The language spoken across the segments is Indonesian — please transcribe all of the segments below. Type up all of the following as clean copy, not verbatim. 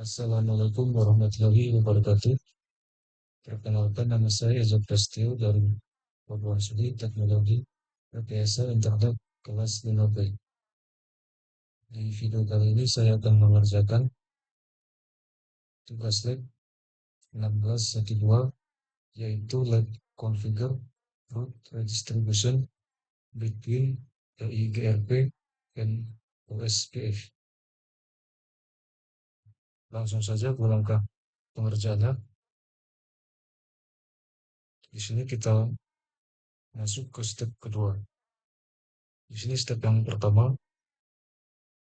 Assalamualaikum warahmatullahi wabarakatuh. Perkenalkan nama saya Eza Prastio dari Satuan Studi Teknologi Rekayasa Internet kelas 5B. Di video kali ini saya akan mengerjakan tugas lab 1612 yaitu lab configure route redistribution between EIGRP and OSPF. Langsung saja ke langkah pengerjaannya. Di sini kita masuk ke step kedua. Di sini step yang pertama,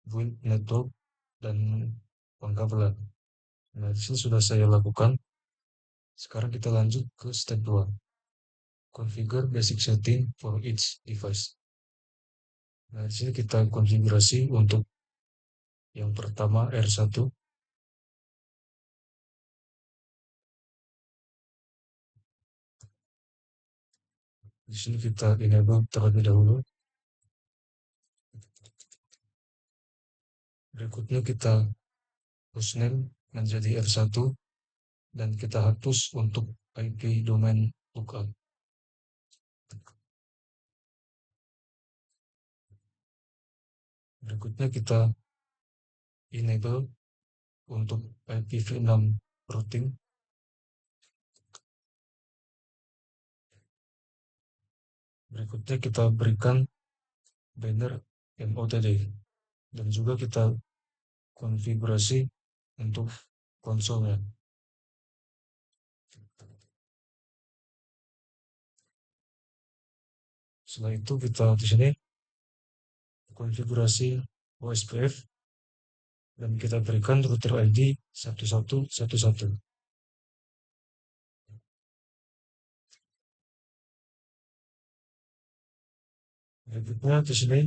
build network dan pengkabelan. Nah, di sini sudah saya lakukan. Sekarang kita lanjut ke step 2. Configure basic setting for each device. Nah, di sini kita konfigurasi untuk yang pertama R1. Di sini kita enable terlebih dahulu. Berikutnya kita hostname menjadi R1 dan kita hapus untuk IP domain lookup. Berikutnya kita enable untuk IPv6 routing. Berikutnya kita berikan banner MOTD dan juga kita konfigurasi untuk konsolnya. Setelah itu kita di sini konfigurasi OSPF dan kita berikan router ID 1111. Berikutnya di sini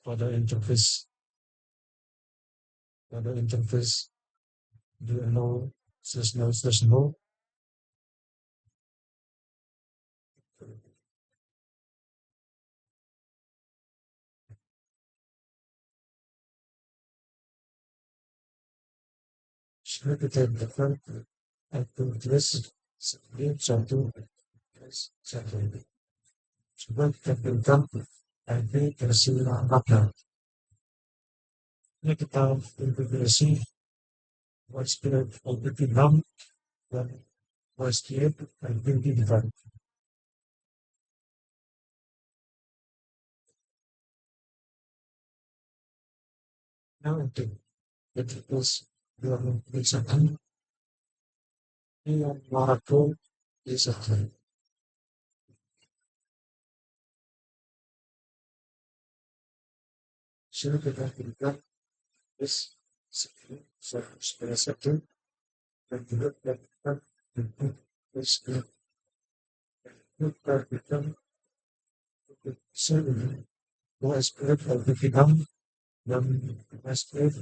pada interface DNO/0/0 sini kita berikan IP address 1.1.1. Coba kita berikan IP versi lengkapnya. Ini kita konfigurasi OSPF IPv6 dan OSPF IPv4. Nah, untuk terus dalam misalkan ini yang maraton bisa sini kita berikan terus satu dan juga kita berikan terus kita berikan OSPF IPv6 dan OSPF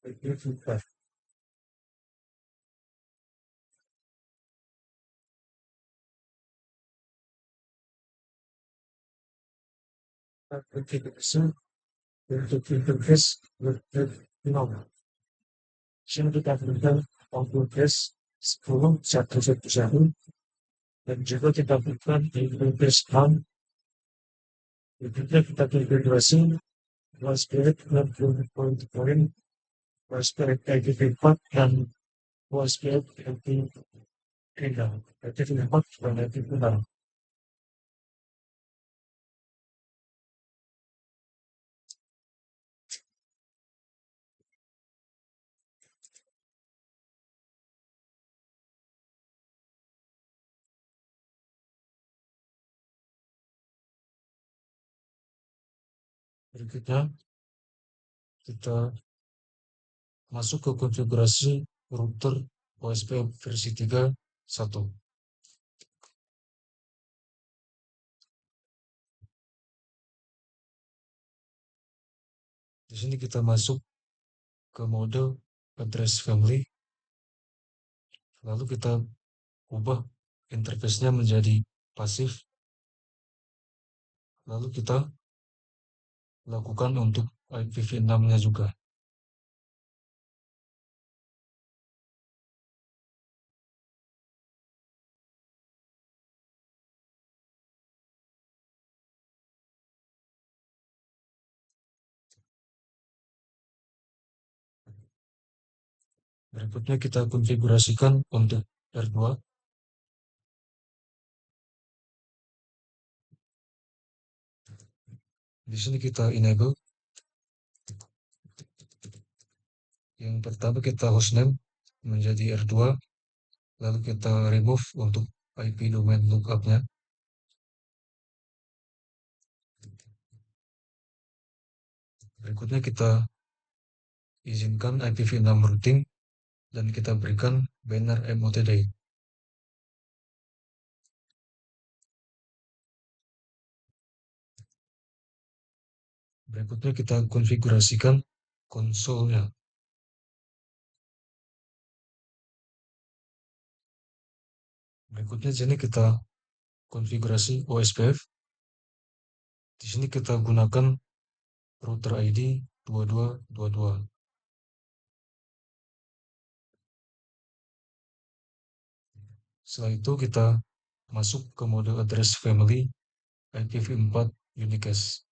IPv4. Konfigurasi untuk interface web sini kita berikan interface 10.1.1 dan juga kita berikan interface RAM. Berikutnya kita konfigurasi OSPF 60.0, OSPF IPv4 dan OSPF IPv3, IPv4 dan IPv6. Berikutnya kita masuk ke konfigurasi router OSPF versi 3.1. Di sini kita masuk ke mode address family, lalu kita ubah interface-nya menjadi pasif, lalu kita lakukan untuk IPv6-nya juga. Berikutnya kita konfigurasikan untuk R2. Di sini kita enable. Yang pertama kita hostname menjadi R2, lalu kita remove untuk IP domain lookupnya. Berikutnya kita izinkan IPv6 routing dan kita berikan banner MOTD. Berikutnya kita konfigurasikan konsolnya. Berikutnya sini kita konfigurasi OSPF. Di sini kita gunakan router ID 2222. Setelah itu kita masuk ke mode address family IPv4 unicast.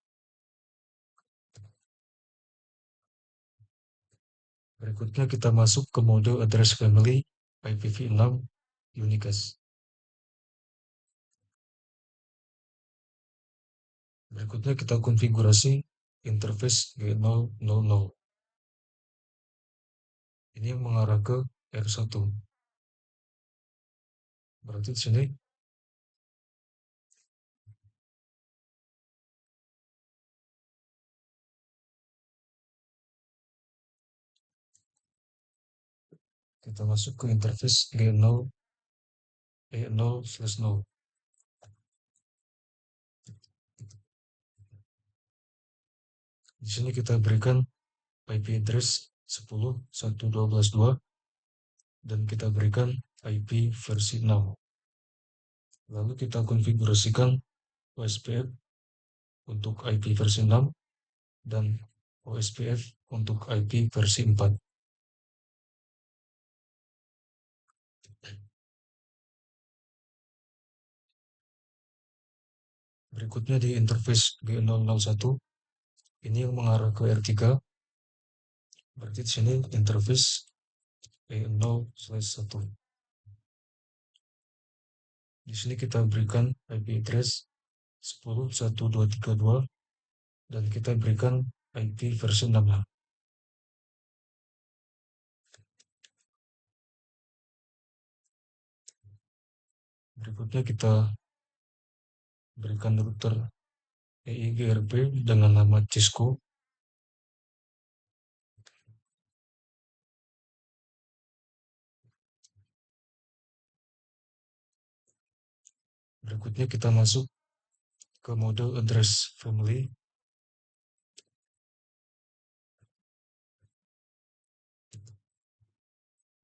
Berikutnya kita masuk ke mode address family IPv6 unicast. Berikutnya kita konfigurasi interface G000. Ini yang mengarah ke R1. Berarti di sini kita masuk ke interface G0 E0/0. Di sini kita berikan IP address 10.1.12.2 dan kita berikan IP versi 6. Lalu kita konfigurasikan OSPF untuk IP versi 6 dan OSPF untuk IP versi 4. Berikutnya di interface G001, ini yang mengarah ke R3. Berarti di sini interface E0/1. Di sini kita berikan IP address 10.1.2.3.2 dan kita berikan IP versi 6. Berikutnya kita berikan router EIGRP dengan nama Cisco. Berikutnya kita masuk ke mode address family.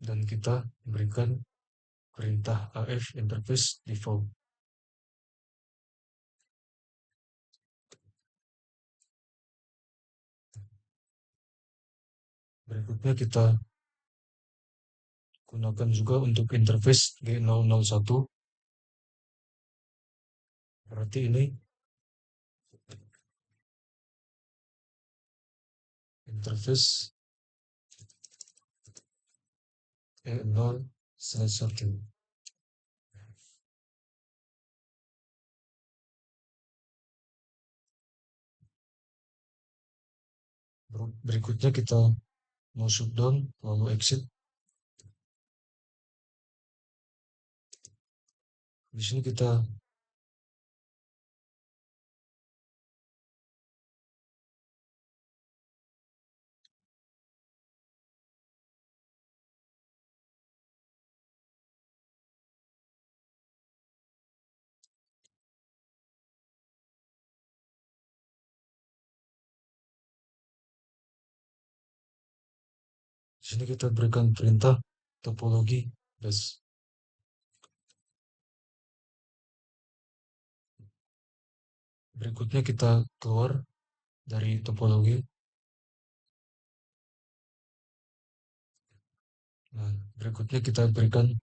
Dan kita berikan perintah AF interface default. Berikutnya kita gunakan juga untuk interface G001. Berarti ini interface E0/1. Berikutnya kita mau shutdown lalu exit. Di sini kita berikan perintah topologi base. Berikutnya kita keluar dari topologi. Nah, berikutnya kita berikan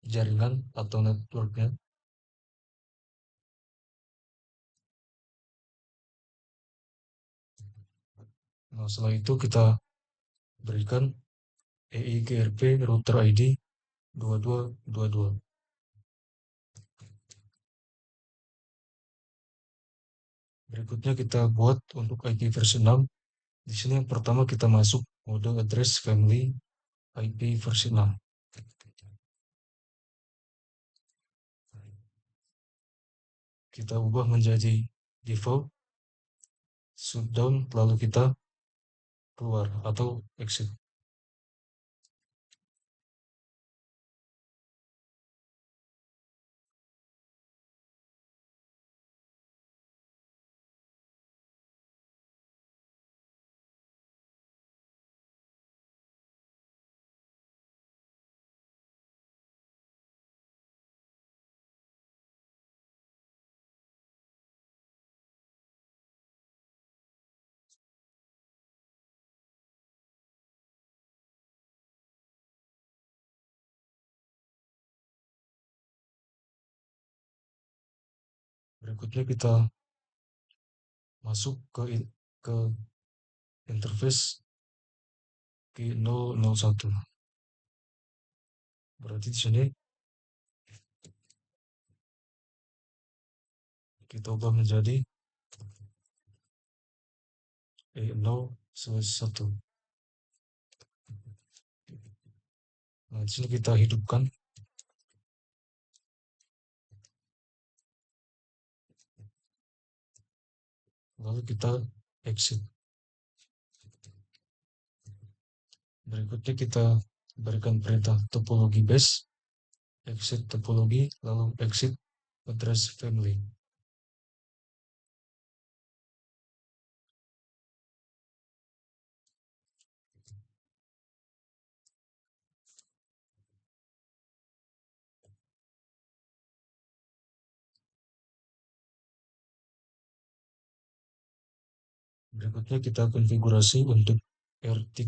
jaringan atau networknya. Nah, setelah itu kita berikan EIGRP router ID 2222. Berikutnya kita buat untuk IP versi 6. Di sini yang pertama kita masuk mode address family IP versi 6. Kita ubah menjadi default, shutdown, lalu kita keluar atau exit. Berikutnya kita masuk ke interface Q001. Berarti di sini kita ubah menjadi E0/1. Nah, di sini kita hidupkan, lalu kita exit. Berikutnya kita berikan perintah topologi base, exit topologi, lalu exit address family. Berikutnya kita konfigurasi untuk R3.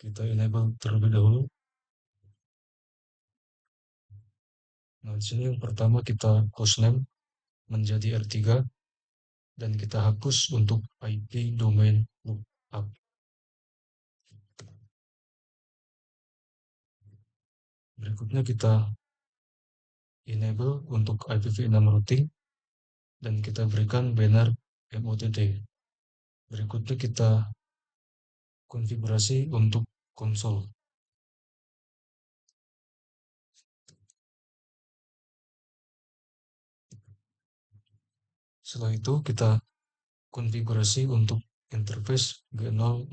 Kita enable terlebih dahulu. Nah, di sini yang pertama kita hostname menjadi R3 dan kita hapus untuk IP domain lookup. Berikutnya kita enable untuk IPv6 routing dan kita berikan banner MOTT. Berikutnya kita konfigurasi untuk konsol. Setelah itu kita konfigurasi untuk interface G000.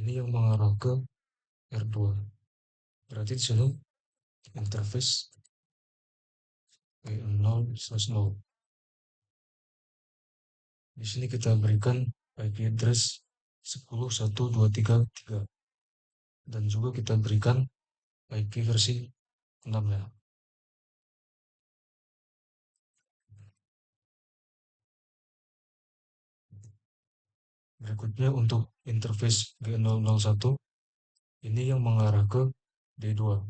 Ini yang mengarah ke R2. Berarti di sini interface G0/0. Di sini kita berikan IP address 10.1.2.3.3 dan juga kita berikan IP versi 6 ya. Berikutnya untuk interface G001 ini yang mengarah ke D2.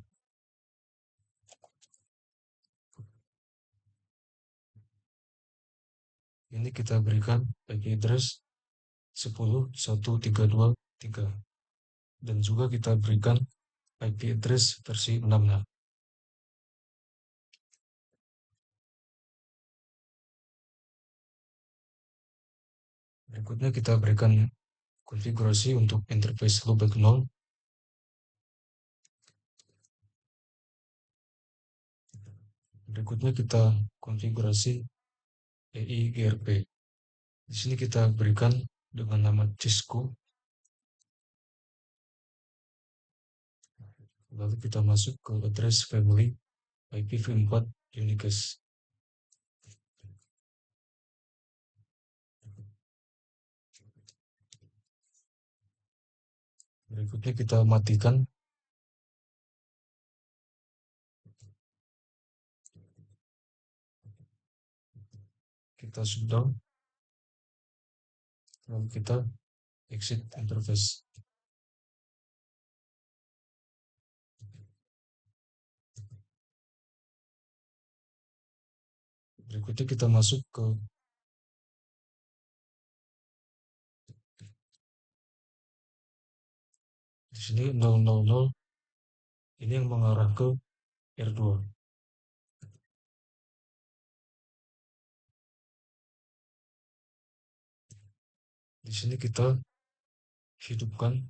Ini kita berikan IP address 10.1.3.2.3 dan juga kita berikan IP address versi 6-nya. Berikutnya kita berikan konfigurasi untuk interface loopback 0. Berikutnya kita konfigurasi EIGRP. Di sini kita berikan dengan nama Cisco. Lalu kita masuk ke address family IPv4 Unicast. Berikutnya kita matikan. Kita shutdown. Lalu kita exit interface. Berikutnya kita masuk ke di sini 000 ini yang mengarah ke R2. Di sini kita hidupkan.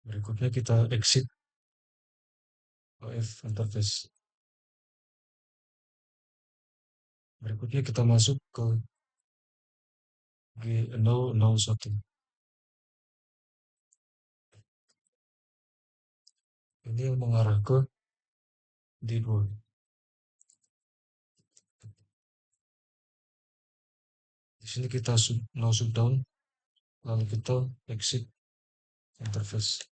Berikutnya kita exit OF interface. Berikutnya kita masuk ke G001. Ini yang mengarah ke D2. Di sini kita no shutdown, lalu kita exit interface.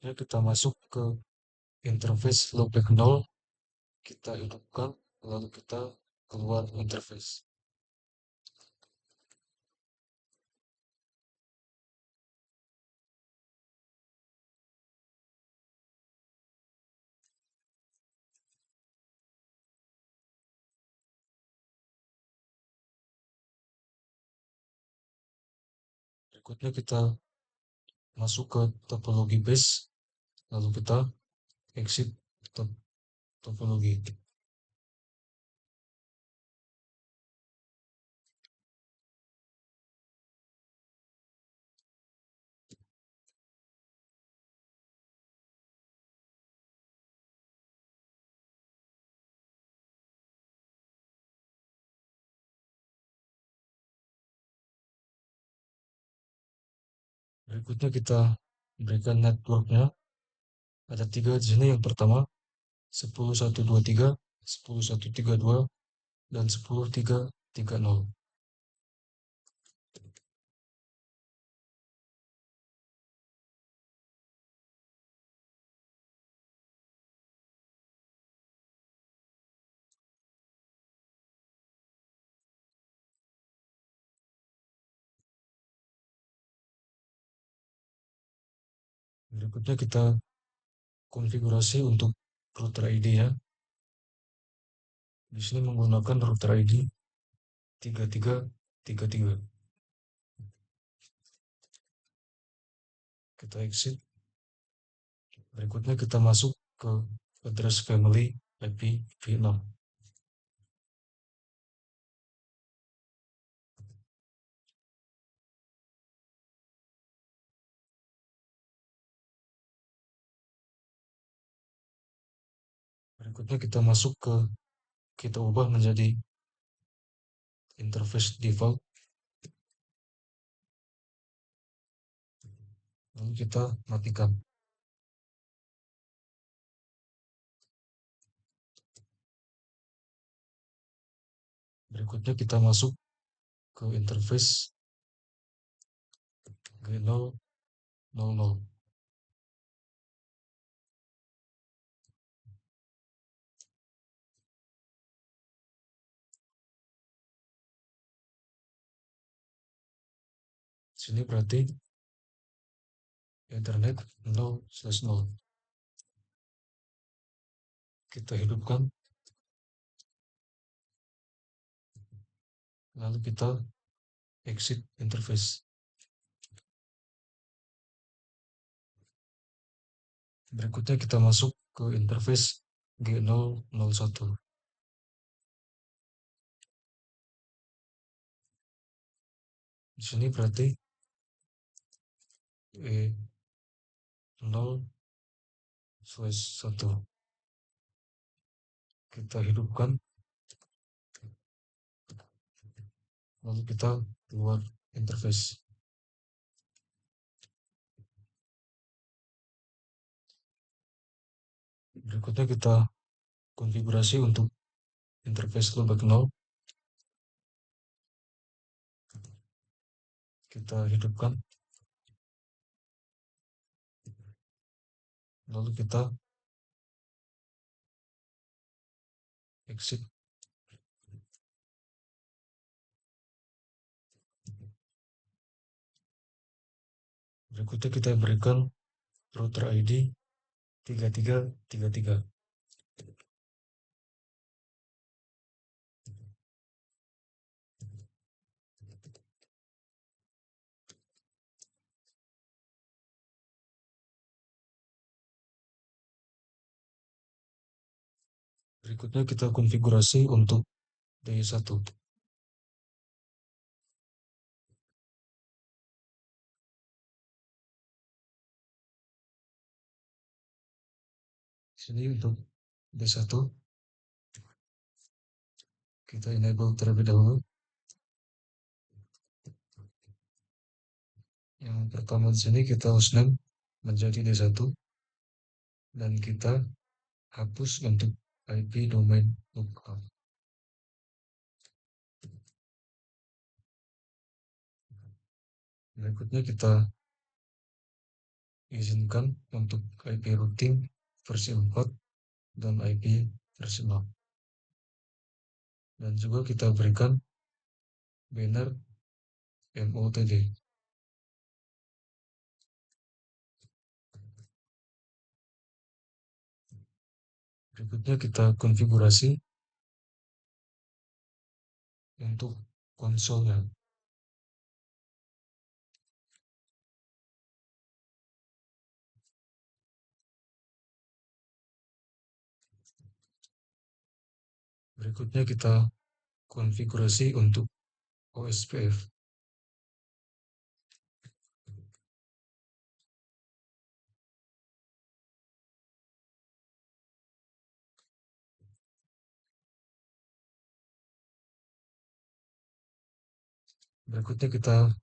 Ya, kita masuk ke interface loopback 0, kita hidupkan, lalu kita keluar interface. Berikutnya kita masuk ke topologi base, lalu kita exit topologi. Berikutnya kita berikan networknya. Ada tiga di sini. Yang pertama 10123, 10132, dan 10330. Berikutnya kita konfigurasi untuk router ID ya. Di sini menggunakan router ID 3333. Kita exit. Berikutnya kita masuk ke address family IPv6. Berikutnya kita ubah menjadi interface default. Lalu kita matikan. Berikutnya kita masuk ke interface G000. Sini berarti internet 0/0. Kita hidupkan, lalu kita exit interface. Berikutnya kita masuk ke interface G001. Di sini berarti 0/1. Kita hidupkan, lalu kita keluar interface. Berikutnya kita konfigurasi untuk interface callback nol. Kita hidupkan, lalu kita exit. Berikutnya kita berikan router ID 3333. Berikutnya kita konfigurasi untuk D1. Sini untuk D1 kita enable terlebih dahulu. Yang pertama di sini kita hostname menjadi D1 dan kita hapus untuk IP domain lokal. Berikutnya kita izinkan untuk IP routing versi 4 dan IP versi 6. Dan juga kita berikan banner MOTD. Berikutnya kita konfigurasi untuk konsolnya. Berikutnya kita konfigurasi untuk OSPF. Berikutnya kita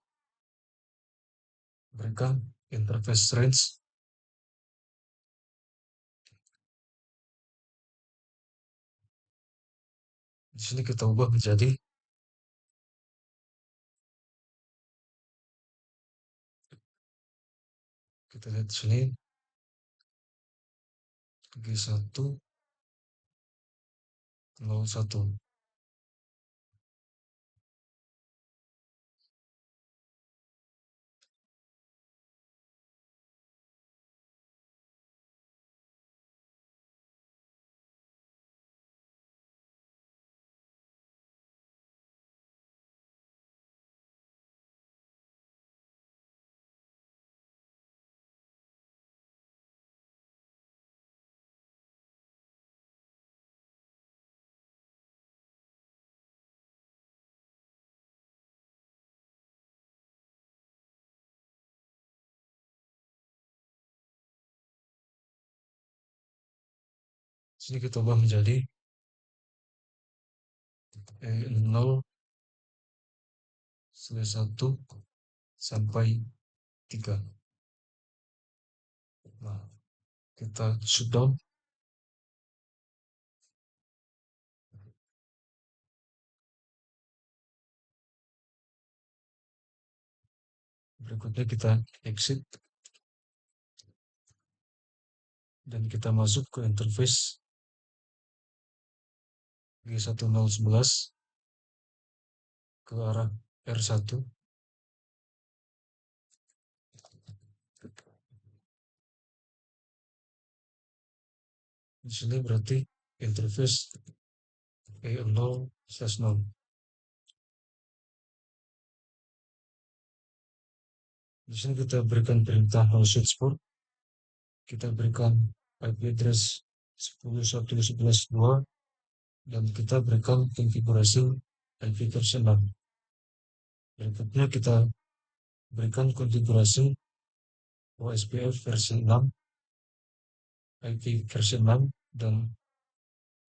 berikan interface range. Di sini kita ubah menjadi kita lihat di sini G101. Di sini kita ubah menjadi E0/1 sampai 3. Nah, kita shutdown. Berikutnya kita exit dan kita masuk ke interface G1011 ke arah R1. Di sini berarti interface E0/0. Di sini kita berikan perintah no switch port. Kita berikan IP address 10.1.11.2 dan kita berikan konfigurasi IP versi 6. Berikutnya kita berikan konfigurasi OSPF versi 6, IP versi 6, dan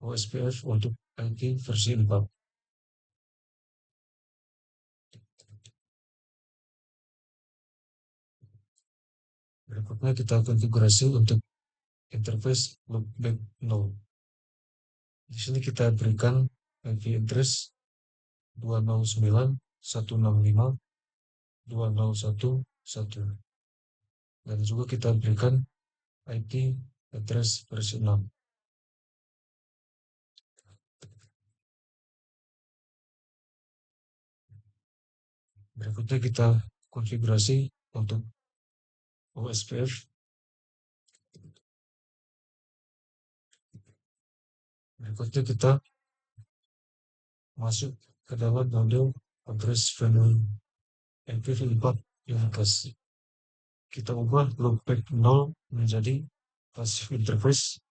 OSPF untuk IP versi 4. Berikutnya kita konfigurasi untuk interface loopback null. Di sini kita berikan IP address 209.165.201.1 dan juga kita berikan IP address versi 6. Berikutnya kita konfigurasi untuk OSPF. Berikutnya kita masuk ke dalam model address family MPv4 unikas. Kita ubah loopback 0 menjadi passive interface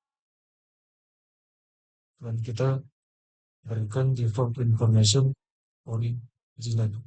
dan kita berikan default information original.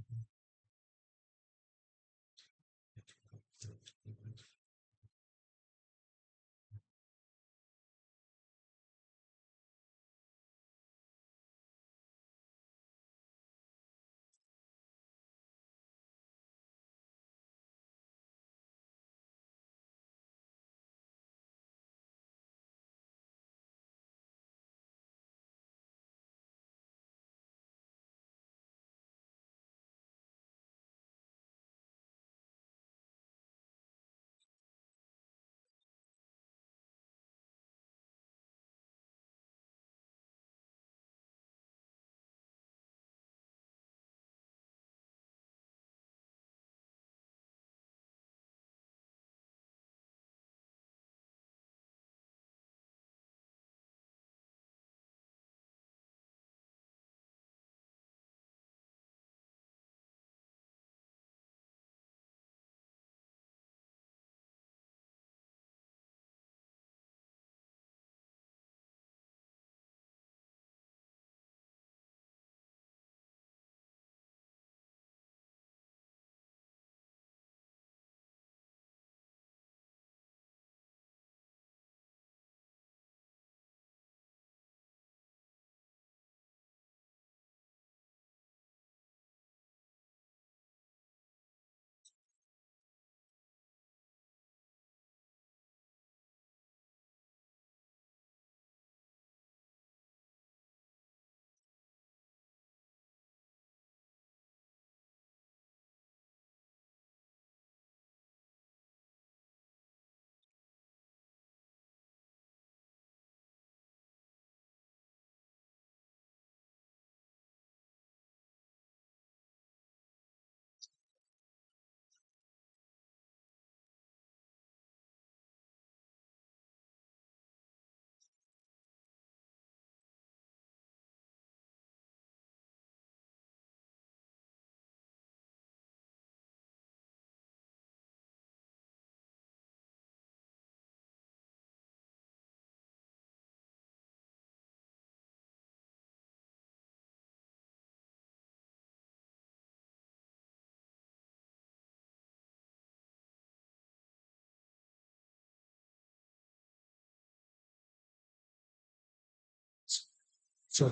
So,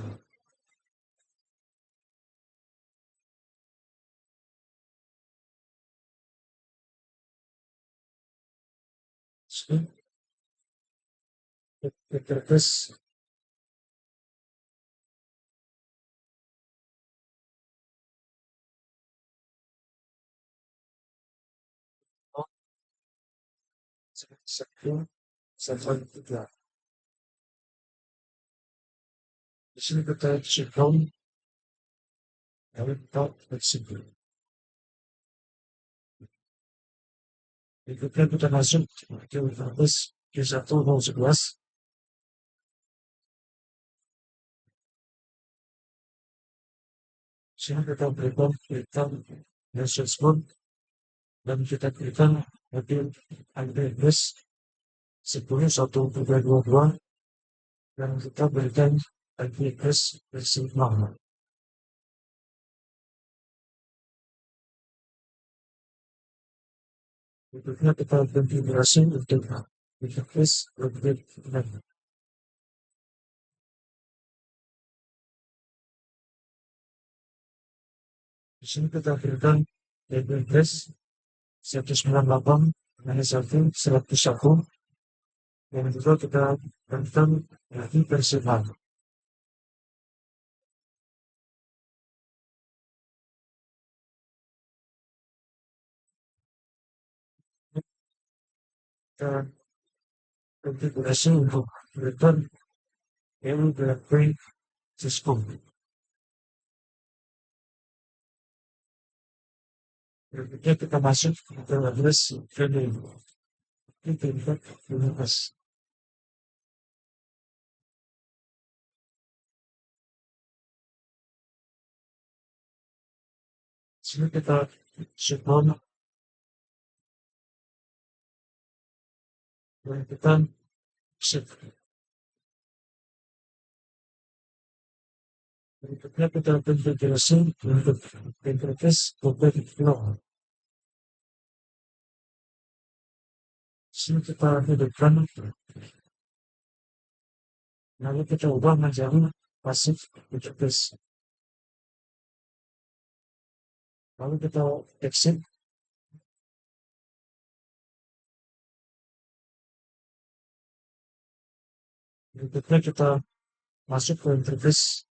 interface secure sampai 3. Di sini kita shutdown dari top flexible. Berikutnya kita masuk ke interface Q1.011. Sini kita berikan message board dan kita berikan mobil address 10.1.3.2.2 dan kita berikan address versi 6. Berikutnya kita konfigurasi untuk interface loopback. Di sini kita berikan address 198 -1 101 dan juga kita tentang lagi versi A. Kita konfigurasi untuk return yang directory system. Berikutnya kita masuk ke address reading. Kita lihat universe. Sini kita support dan kita shift. Berikutnya kita konfigurasi untuk interface public flow. Sini kita hidupkan, lalu kita ubah menjadi passive interface. Lalu kita exit. Berikutnya kita masuk ke interface.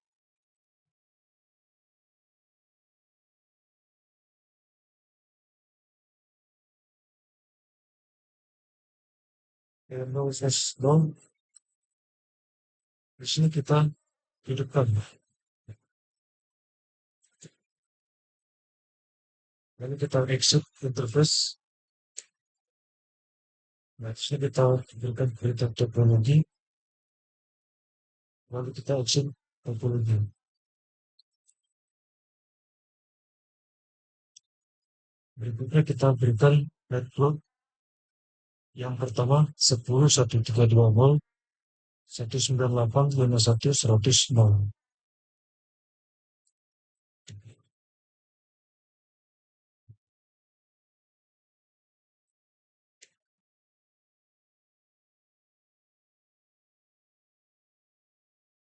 No slash down. Di sini kita hidupkan. Lalu kita exit interface. Nah, di sini kita berikan perintah topologi. Lalu kita exit topologi. Berikutnya kita berikan network yang pertama 10.132 volt 198.51.100.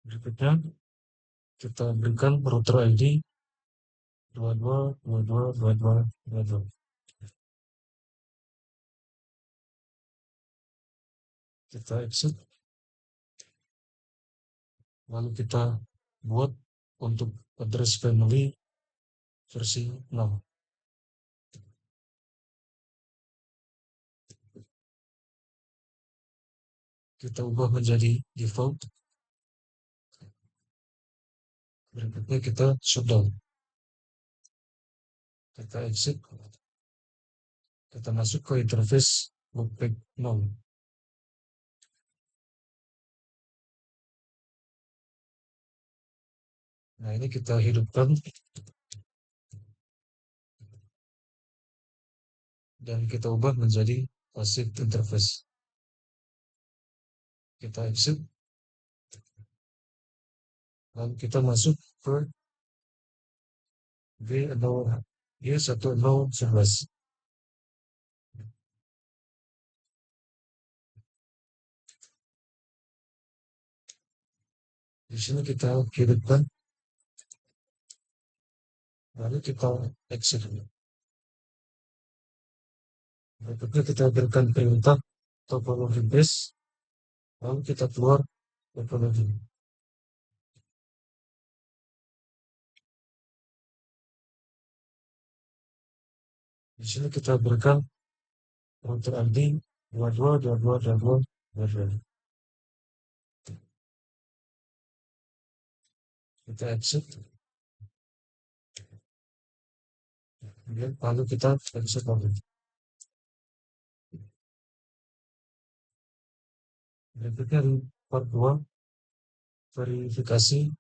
Berikutnya kita berikan router ID 22222222. Kita exit. Lalu kita buat untuk address family versi 6. Kita ubah menjadi default. Berikutnya kita shutdown. Kita exit. Kita masuk ke interface loopback 0. Nah, ini kita hidupkan dan kita ubah menjadi passive interface. Kita exit. Lalu kita masuk ke G1011. Di sini kita hidupkan. Lalu kita exit. Berikutnya kita berikan perintah topologi base. Lalu kita keluar topologi. Di sini kita berikan router ID 222222. Kita exit. Lalu kita exit lagi. Berikutnya di part 2 verifikasi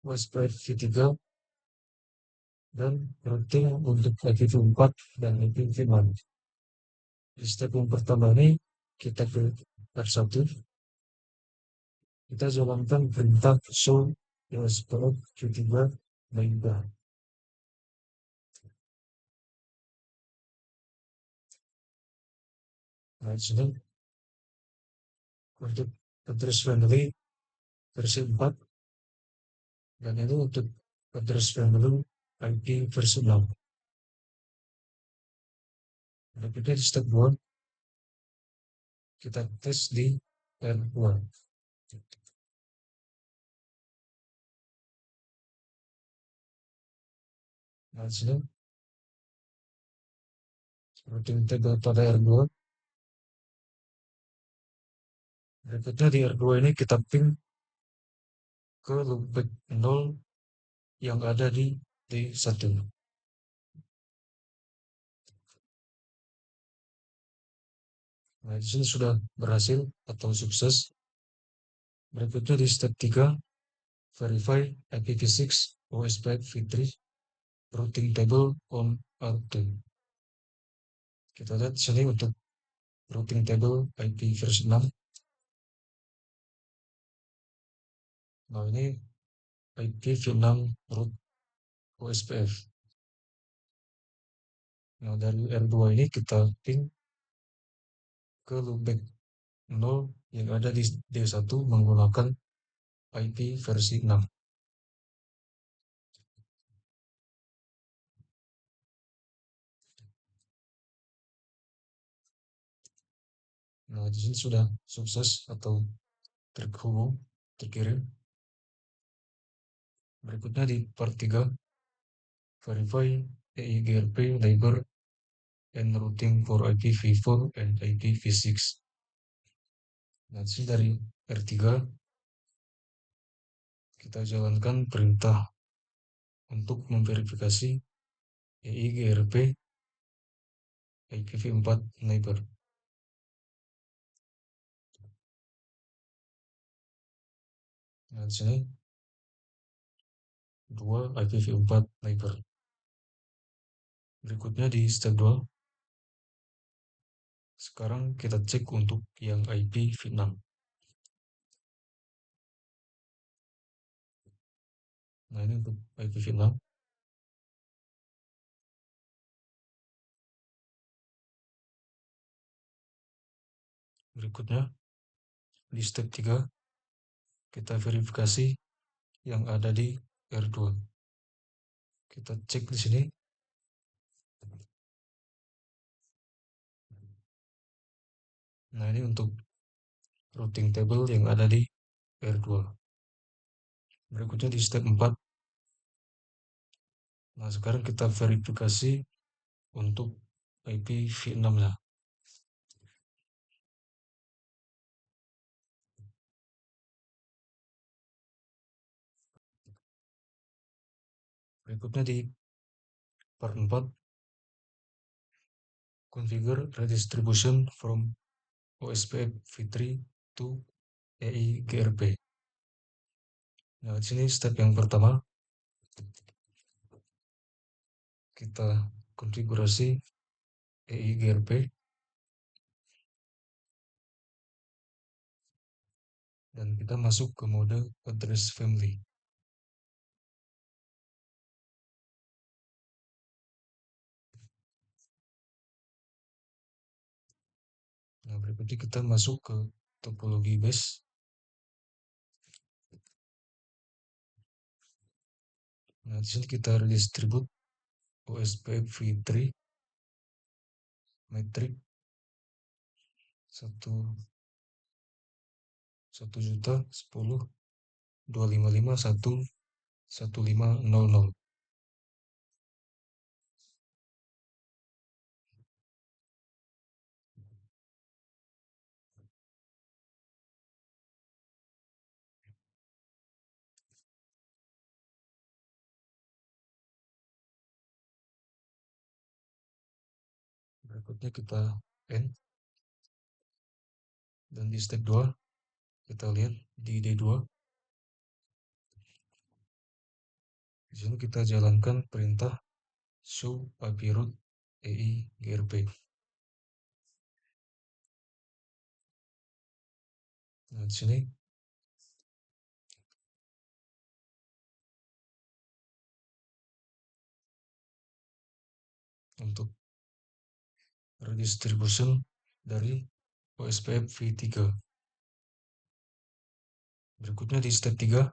WSPF V3 dan routing untuk IPv4 dan IPv6. Di step yang pertama ini kita ke R1. Kita jalankan perintah show WSPF V3 mainbar. Nah, di sini untuk address family versi 4 dan ini untuk address family IP versi 6. Berikutnya di step 2 kita tes di R2. Nah, di sini routing table pada R2. Berikutnya di R2 ini kita ping ke loopback 0 yang ada di D1. Nah, di sini sudah berhasil atau sukses. Berikutnya di step 3, verify IPv6 OSPF v3 routing table on R2. Kita lihat di sini untuk routing table IP versi 6. Nah, ini IPv6 root OSPF. Nah, dari R2 ini kita ping ke loopback 0 yang ada di D1 menggunakan IP versi 6. Nah, di sini sudah sukses atau terhubung, terkirim. Berikutnya di part 3, verify EIGRP label and routing for IPv4 and IPv6. Nah, di sini dari R3 kita jalankan perintah untuk memverifikasi EIGRP IPv4 neighbor. Nah, di sini 2 IPv4 neighbor. Berikutnya di step 2, sekarang kita cek untuk yang IPv6. Nah, ini untuk IPv6. Berikutnya di step 3, kita verifikasi yang ada di R2. Kita cek di sini. Nah, ini untuk routing table yang ada di R2. Berikutnya di step 4. Nah, sekarang kita verifikasi untuk IPv6-nya. Berikutnya di part 4, configure redistribution from OSPF v3 to EIGRP. Nah, di sini step yang pertama, kita konfigurasi EIGRP dan kita masuk ke mode address family. Nah, berikutnya kita masuk ke topologi base. Nah, di sini kita redistribute OSPF v3 metrik 1.10.255.1.1500. Berikutnya kita end. Dan di step 2 kita lihat di D2. Di sini kita jalankan perintah show IP root EIGRP. Nah, di sini untuk redistribution dari OSPF v3. Berikutnya di step 3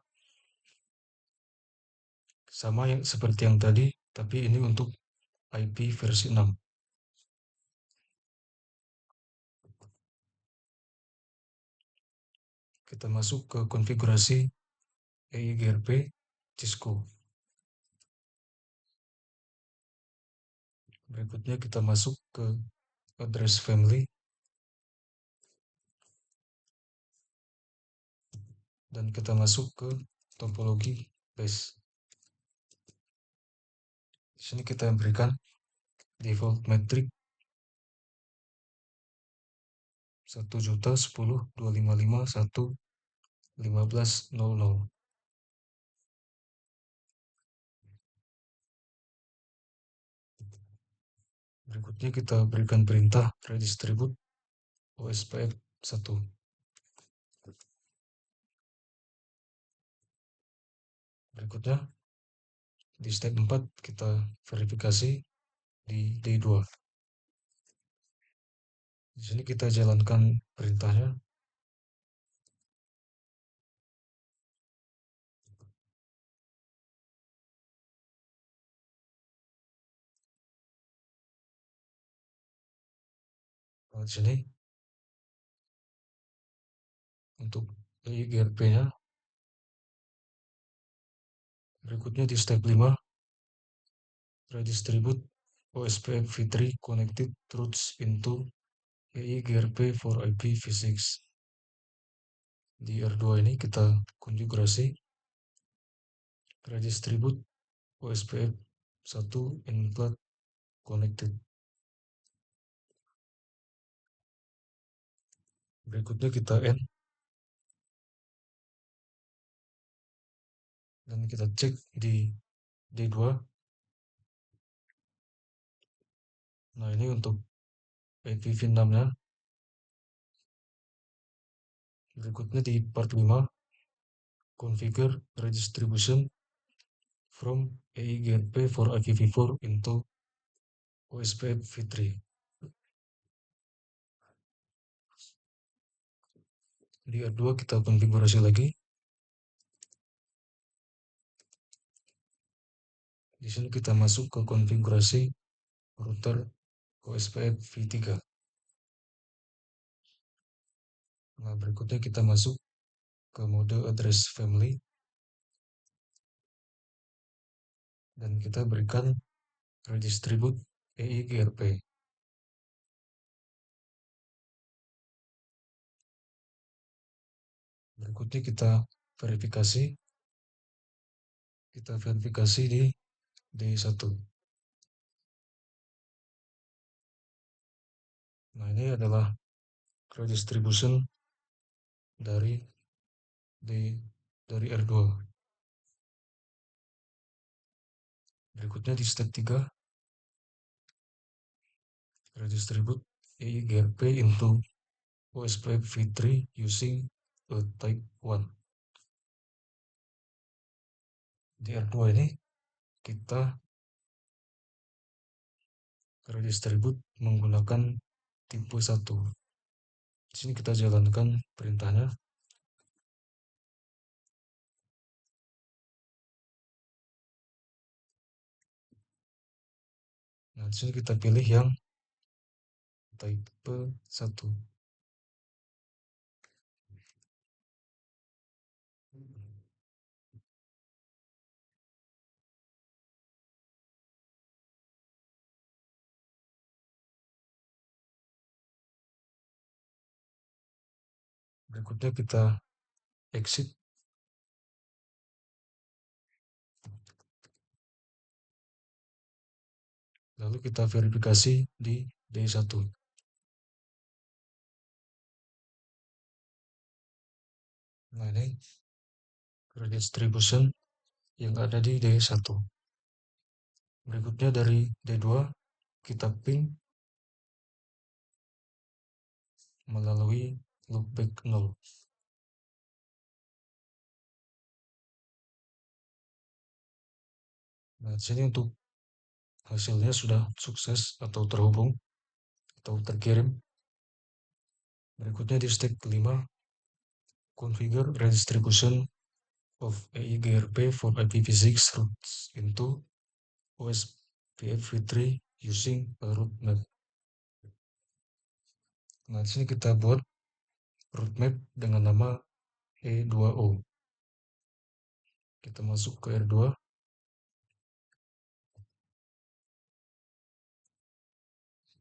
sama yang seperti yang tadi, tapi ini untuk IP versi 6. Kita masuk ke konfigurasi EIGRP Cisco. Berikutnya kita masuk ke address family dan kita masuk ke topologi base. Di sini kita berikan default metric 1.10.255.1.15.00. Berikutnya kita berikan perintah redistribute OSPF 1. Berikutnya di step 4 kita verifikasi di D2. Di sini kita jalankan perintahnya. Di sini untuk EIGRP-nya. Berikutnya di step 5 redistribute OSPF v3 connected routes into EIGRP for IPv6. Di R2 ini kita konfigurasi redistribute OSPF 1 in plat connected. Berikutnya kita end dan kita cek di D2. Nah, ini untuk IPv6-nya. Berikutnya di part 5 configure redistribution from EIGRP for IPv4 into OSPF v3. Di R2 kita konfigurasi lagi. Di sini kita masuk ke konfigurasi router OSPF v3. Nah, berikutnya kita masuk ke mode address family dan kita berikan redistribute EIGRP. Berikutnya kita verifikasi di D1. Nah, ini adalah redistribution dari R2. Berikutnya di step 3 redistribute EIGRP into OSPF v3 using a type 1. Di R2 ini kita redistribute menggunakan tipe 1. Di sini kita jalankan perintahnya. Nah, di sini kita pilih yang type 1. Berikutnya kita exit. Lalu kita verifikasi di D1. Nah, ini redistribution yang ada di D1. Berikutnya dari D2 kita ping melalui loopback 0. Nah, di sini untuk hasilnya sudah sukses atau terhubung atau terkirim. Berikutnya di step 5 configure redistribution of EIGRP for IPv6 routes into OSPF v3 using a route map. Nah, di sini kita buat route map dengan nama E2O. Kita masuk ke R2,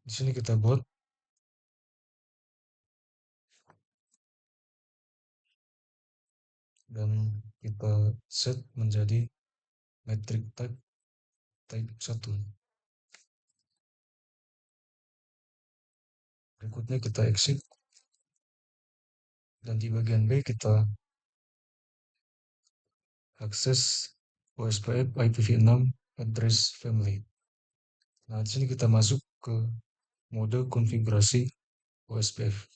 di sini kita buat dan kita set menjadi metric type type 1. Berikutnya kita exit dan di bagian B kita akses OSPF IPv6 address family. Nah, di sini kita masuk ke mode konfigurasi OSPF.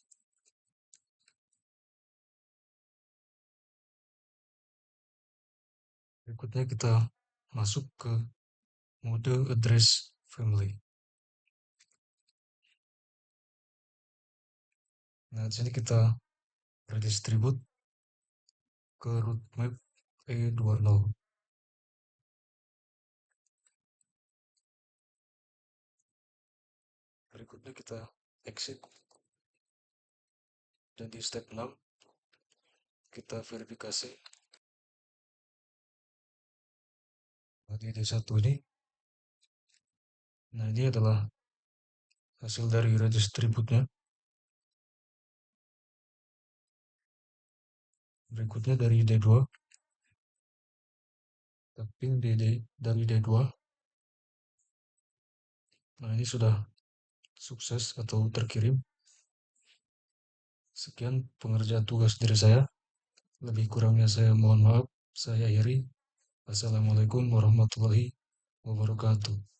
Berikutnya kita masuk ke mode address family. Nah, di sini kita redistribute ke root map E20. Berikutnya kita exit dan di step 6 kita verifikasi. Nah, di D1 ini, nah ini adalah hasil dari redistributnya. Berikutnya dari D2, tapi dari D2. Nah, ini sudah sukses atau terkirim. Sekian pengerjaan tugas dari saya. Lebih kurangnya saya mohon maaf. Saya akhiri. Assalamualaikum warahmatullahi wabarakatuh.